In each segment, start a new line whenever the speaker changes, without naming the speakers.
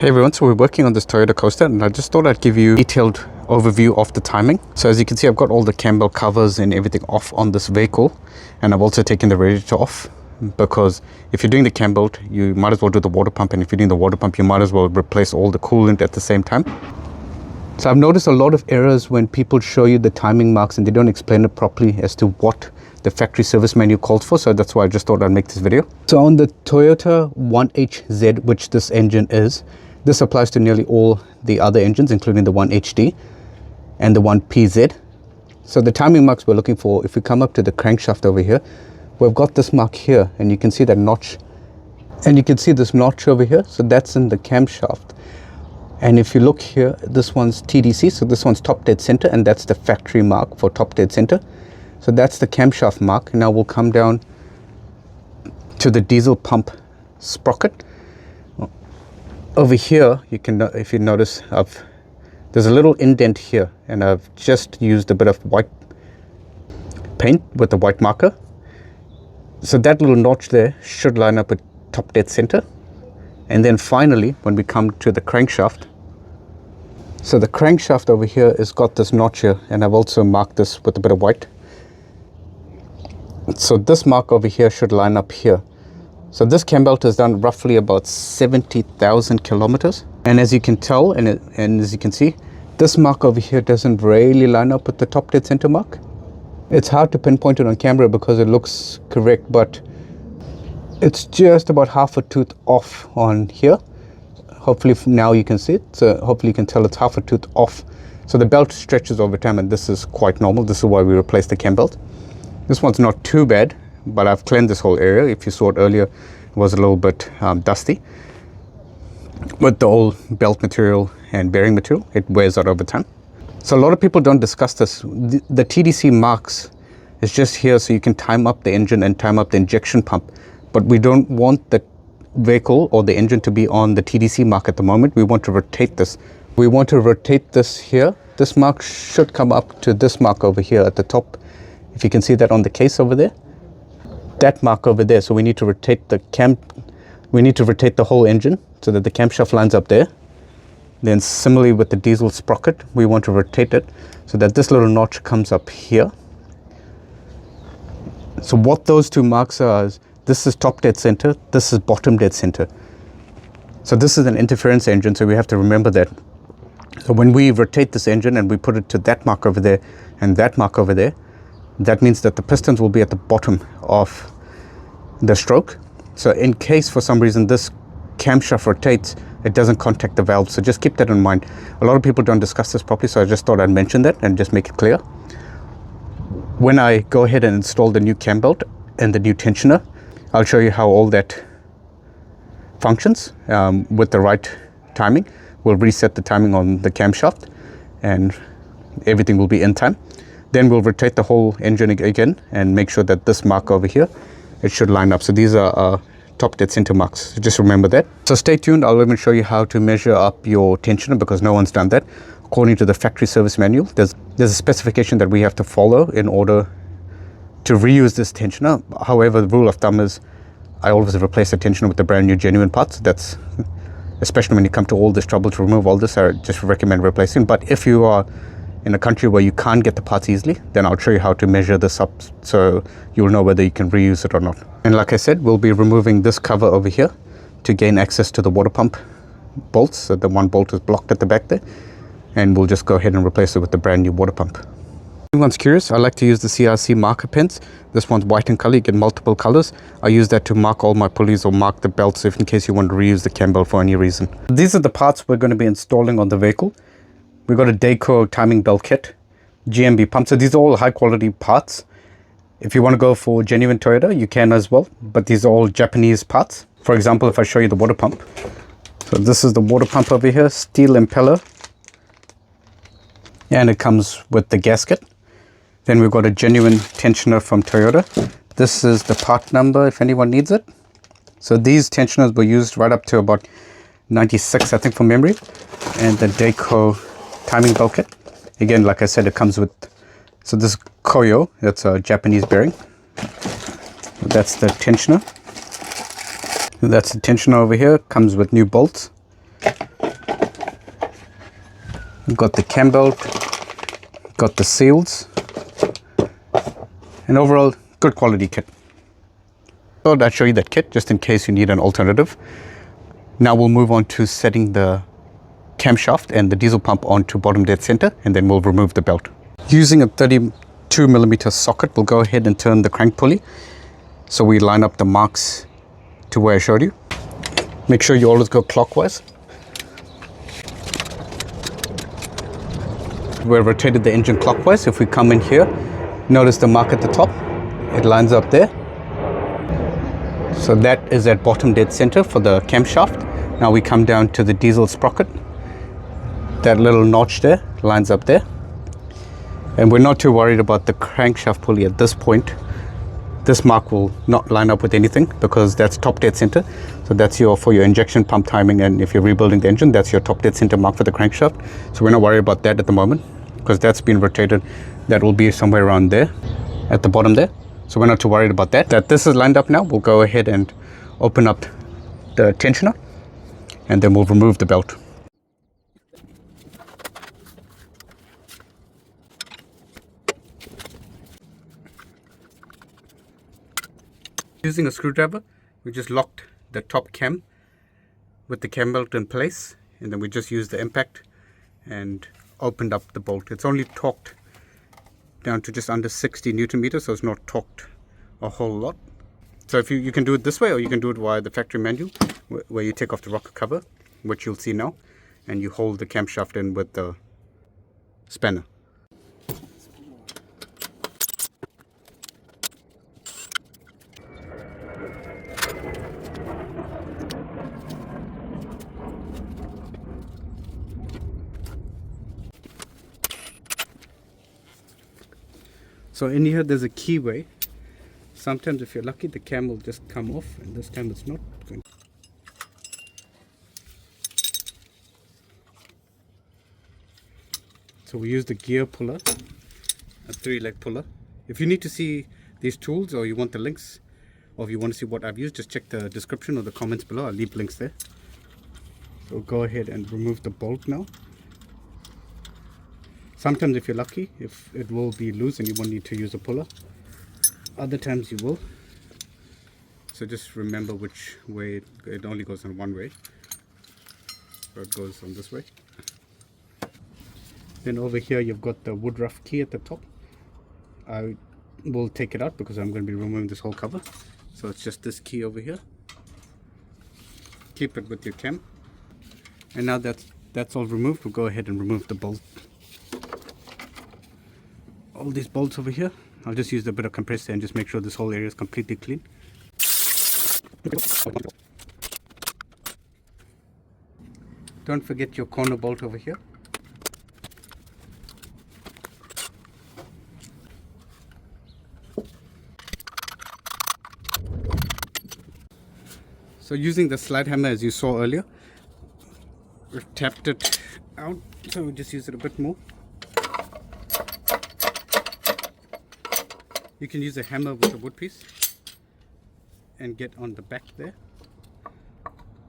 Hey everyone, so we're working on this Toyota Coaster and I just thought I'd give you a detailed overview of the timing. So as you can see, I've got all the Cambelt covers and everything off on this vehicle, and I've also taken the radiator off because if you're doing the Cambelt, you might as well do the water pump, and if you're doing the water pump, you might as well replace all the coolant at the same time. So I've noticed a lot of errors when people show you the timing marks and they don't explain it properly as to what the factory service manual calls for, so that's why I just thought I'd make this video. So on the Toyota 1HZ, which this engine is, this applies to nearly all the other engines, including the 1HD and the 1PZ. So the timing marks we're looking for, if we come up to the crankshaft over here, we've got this mark here, and you can see that notch, and you can see this notch over here. So that's in the camshaft. And if you look here, this one's TDC, so this one's top dead center, and that's the factory mark for top dead center. So that's the camshaft mark. Now we'll come down to the diesel pump sprocket. Over here, you can, if you notice, there's a little indent here, and I've just used a bit of white paint with the white marker. So that little notch there should line up with top dead center. And then finally, when we come to the crankshaft, so the crankshaft over here has got this notch here, and I've also marked this with a bit of white. So this mark over here should line up here. So this Cambelt has done roughly about 70,000 kilometers. And as you can tell, and as you can see, this mark over here doesn't really line up with the top dead center mark. It's hard to pinpoint it on camera because it looks correct, but it's just about half a tooth off on here. Hopefully now you can see it. So hopefully you can tell it's half a tooth off. So the belt stretches over time, and this is quite normal. This is why we replaced the Cambelt. This one's not too bad, but I've cleaned this whole area. If you saw it earlier, it was a little bit dusty. With the old belt material and bearing material, it wears out over time. So a lot of people don't discuss this. The TDC marks is just here so you can time up the engine and time up the injection pump. But we don't want the vehicle or the engine to be on the TDC mark at the moment. We want to rotate this. We want to rotate this here. This mark should come up to this mark over here at the top. If you can see that on the case over there. That mark over there. So we need to rotate the whole engine so that the camshaft lines up there. Then similarly with the diesel sprocket, we want to rotate it so that this little notch comes up here. So what those two marks are is, this is top dead center, this is bottom dead center. So this is an interference engine, so we have to remember that. So when we rotate this engine and we put it to that mark over there and that mark over there, that means that the pistons will be at the bottom of the stroke. So in case for some reason this camshaft rotates, it doesn't contact the valve. So just keep that in mind. A lot of people don't discuss this properly, so I just thought I'd mention that and just make it clear. When I go ahead and install the new Cambelt and the new tensioner, I'll show you how all that functions with the right timing. We'll reset the timing on the camshaft and everything will be in time. Then we'll rotate the whole engine again and make sure that this mark over here, it should line up. So these are top dead center marks. So just remember that. So stay tuned. I'll even show you how to measure up your tensioner because no one's done that. According to the factory service manual, there's a specification that we have to follow in order to reuse this tensioner. However, the rule of thumb is I always replace the tensioner with the brand new genuine parts. That's especially when you come to all this trouble to remove all this, I just recommend replacing. But if you are in a country where you can't get the parts easily, then I'll show you how to measure this up so you'll know whether you can reuse it or not. And like I said, we'll be removing this cover over here to gain access to the water pump bolts. So the one bolt is blocked at the back there, and we'll just go ahead and replace it with the brand new water pump. If anyone's curious, I like to use the CRC marker pens. This one's white in color, you get multiple colors. I use that to mark all my pulleys or mark the belts if in case you want to reuse the Cambelt for any reason. These are the parts we're going to be installing on the vehicle. We've got a Dayco timing belt kit, GMB pump. So these are all high quality parts. If you want to go for genuine Toyota, you can as well, but these are all Japanese parts. For example, if I show you the water pump. So this is the water pump over here, steel impeller. And it comes with the gasket. Then we've got a genuine tensioner from Toyota. This is the part number if anyone needs it. So these tensioners were used right up to about 96, I think, from memory. And the Dayco timing belt kit. Again, like I said, it comes with, so this Koyo, that's a Japanese bearing. That's the tensioner. That's the tensioner over here, comes with new bolts. We've got the Cambelt, got the seals, and overall good quality kit. Thought I'd show you that kit just in case you need an alternative. Now we'll move on to setting the camshaft and the diesel pump onto bottom dead center, and then we'll remove the belt. Using a 32mm socket, we'll go ahead and turn the crank pulley so we line up the marks to where I showed you. Make sure you always go clockwise. We've rotated the engine clockwise. If we come in here, notice the mark at the top, it lines up there. So that is at bottom dead center for the camshaft. Now we come down to the diesel sprocket. That little notch there lines up there. And we're not too worried about the crankshaft pulley at this point. This mark will not line up with anything because that's top dead center. So that's for your injection pump timing, and if you're rebuilding the engine, that's your top dead center mark for the crankshaft. So we're not worried about that at the moment because that's been rotated. That will be somewhere around there at the bottom there. So we're not too worried about that. That this is lined up now, we'll go ahead and open up the tensioner, and then we'll remove the belt. Using a screwdriver, we just locked the top cam with the cam belt in place, and then we just used the impact and opened up the bolt. It's only torqued down to just under 60 Newton meters, so it's not torqued a whole lot. So if you can do it this way, or you can do it via the factory manual, where you take off the rocker cover, which you'll see now, and you hold the camshaft in with the spanner. So in here there's a keyway. Sometimes if you're lucky, the cam will just come off, and this time it's not going. So we use the gear puller, a 3-leg puller. If you need to see these tools, or you want the links, or if you want to see what I've used, just check the description or the comments below. I'll leave links there. So we'll go ahead and remove the bolt now. Sometimes if you're lucky, if it will be loose and you won't need to use a puller. Other times you will. So just remember which way. It only goes on one way. So it goes on this way. Then over here you've got the wood rough key at the top. I will take it out because I'm going to be removing this whole cover. So it's just this key over here. Keep it with your cam. And now that's all removed, we'll go ahead and remove the bolt. All these bolts over here, I'll just use a bit of compressor and just make sure this whole area is completely clean. Don't forget your corner bolt over here. So using the slide hammer, as you saw earlier, we've tapped it out, so we'll just use it a bit more. You can use a hammer with a wood piece and get on the back there.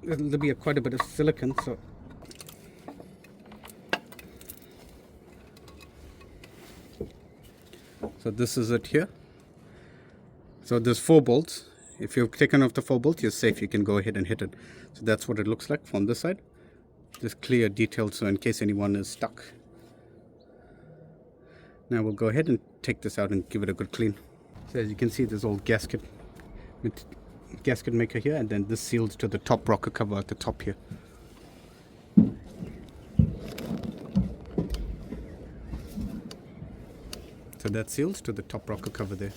There'll be quite a bit of silicone, so this is it here. So there's 4 bolts. If you've taken off the 4 bolts, you're safe. You can go ahead and hit it. So that's what it looks like from this side. Just clear detailed, so in case anyone is stuck. Now we'll go ahead and take this out and give it a good clean. So as you can see, there's old gasket maker here, and then this seals to the top rocker cover at the top here. So that seals to the top rocker cover there.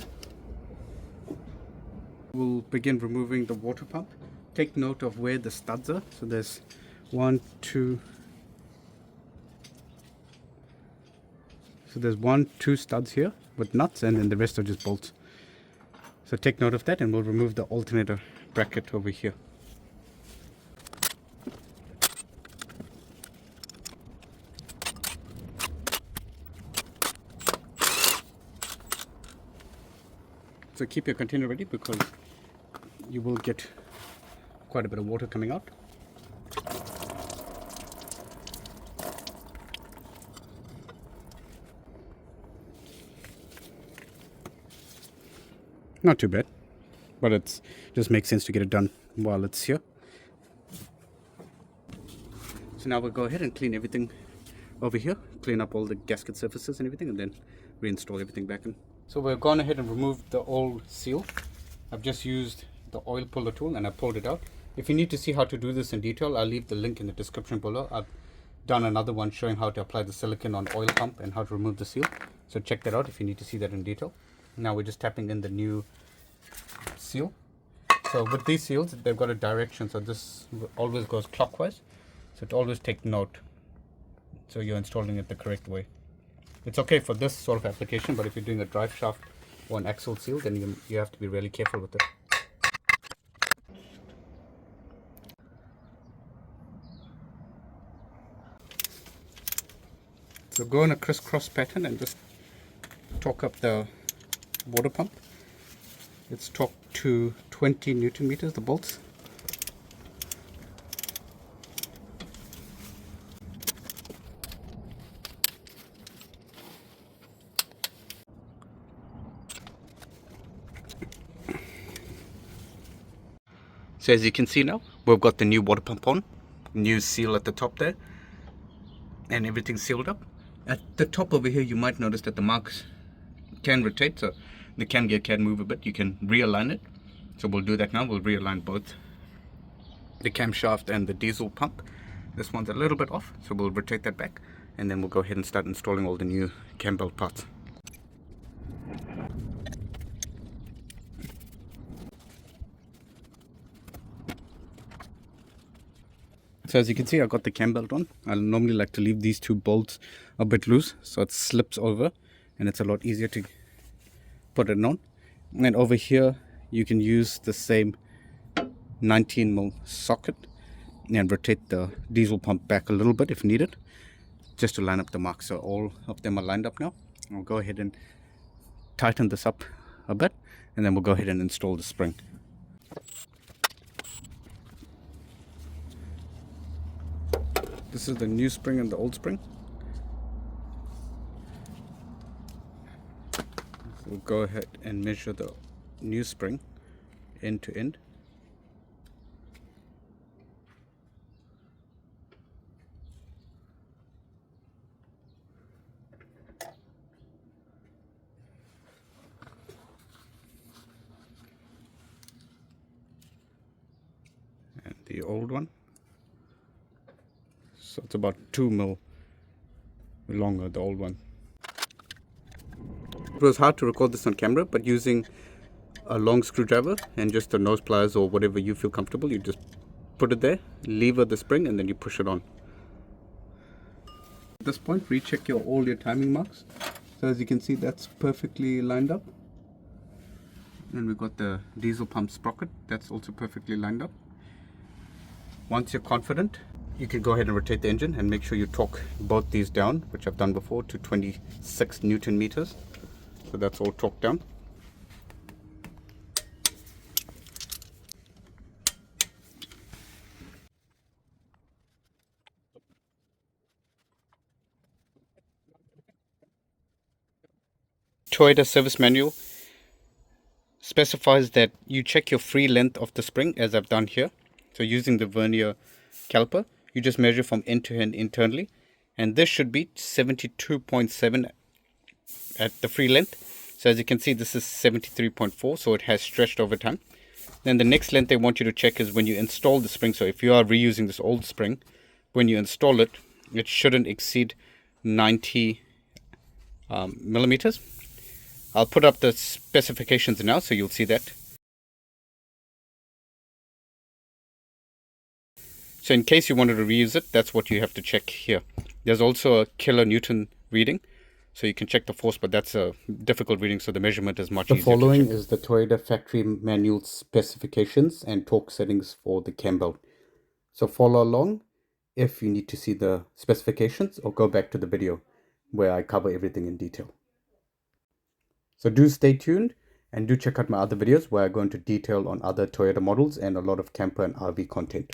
We'll begin removing the water pump. Take note of where the studs are. So there's 1, 2. So there's 1, 2 studs here with nuts, and then the rest are just bolts. So take note of that, and we'll remove the alternator bracket over here. So keep your container ready because you will get quite a bit of water coming out. Not too bad, but it's just makes sense to get it done while it's here. So now we'll go ahead and clean everything over here, clean up all the gasket surfaces and everything, and then reinstall everything back in. So we've gone ahead and removed the old seal. I've just used the oil puller tool and I pulled it out. If you need to see how to do this in detail, I'll leave the link in the description below. I've done another one showing how to apply the silicone on oil pump and how to remove the seal. So check that out if you need to see that in detail. Now we're just tapping in the new seal. So with these seals, they've got a direction. So this always goes clockwise. So to always take note. So you're installing it the correct way. It's okay for this sort of application, but if you're doing a drive shaft or an axle seal, then you have to be really careful with it. So go in a crisscross pattern and just torque up the water pump. It's torqued to 20 Newton meters, the bolts. So as you can see now, we've got the new water pump on, new seal at the top there, and everything's sealed up. At the top over here, you might notice that the marks can rotate, so the cam gear can move a bit. You can realign it. So we'll do that now. We'll realign both the camshaft and the diesel pump. This one's a little bit off, so we'll rotate that back, and then we'll go ahead and start installing all the new Cambelt parts. So as you can see, I got the Cambelt on. I normally like to leave these two bolts a bit loose so it slips over and it's a lot easier to put it on. And over here you can use the same 19mm socket and rotate the diesel pump back a little bit if needed, just to line up the marks. So all of them are lined up now. I'll go ahead and tighten this up a bit, and then we'll go ahead and install the spring. This is the new spring and the old spring. We'll go ahead and measure the new spring end to end. And the old one. So it's about 2mm longer, the old one. It was hard to record this on camera, but using a long screwdriver and just the nose pliers or whatever you feel comfortable, you just put it there, lever the spring, and then you push it on. At this point, recheck all your timing marks. So as you can see, that's perfectly lined up. And we've got the diesel pump sprocket, that's also perfectly lined up. Once you're confident, you can go ahead and rotate the engine and make sure you torque both these down, which I've done before, to 26 Newton meters. So that's all torqued down. Toyota service manual specifies that you check your free length of the spring, as I've done here. So using the vernier caliper, you just measure from end to end internally, and this should be 72.7 at the free length. So as you can see, this is 73.4, so it has stretched over time. Then the next length they want you to check is when you install the spring. So if you are reusing this old spring, when you install it, it shouldn't exceed 90 millimeters. I'll put up the specifications now so you'll see that. So in case you wanted to reuse it, that's what you have to check here. There's also a kilonewton reading, so you can check the force, but that's a difficult reading, so the measurement is much easier. The following is the Toyota factory manual specifications and torque settings for the Cambelt. So follow along if you need to see the specifications, or go back to the video where I cover everything in detail. So do stay tuned and do check out my other videos where I go into detail on other Toyota models and a lot of camper and RV content.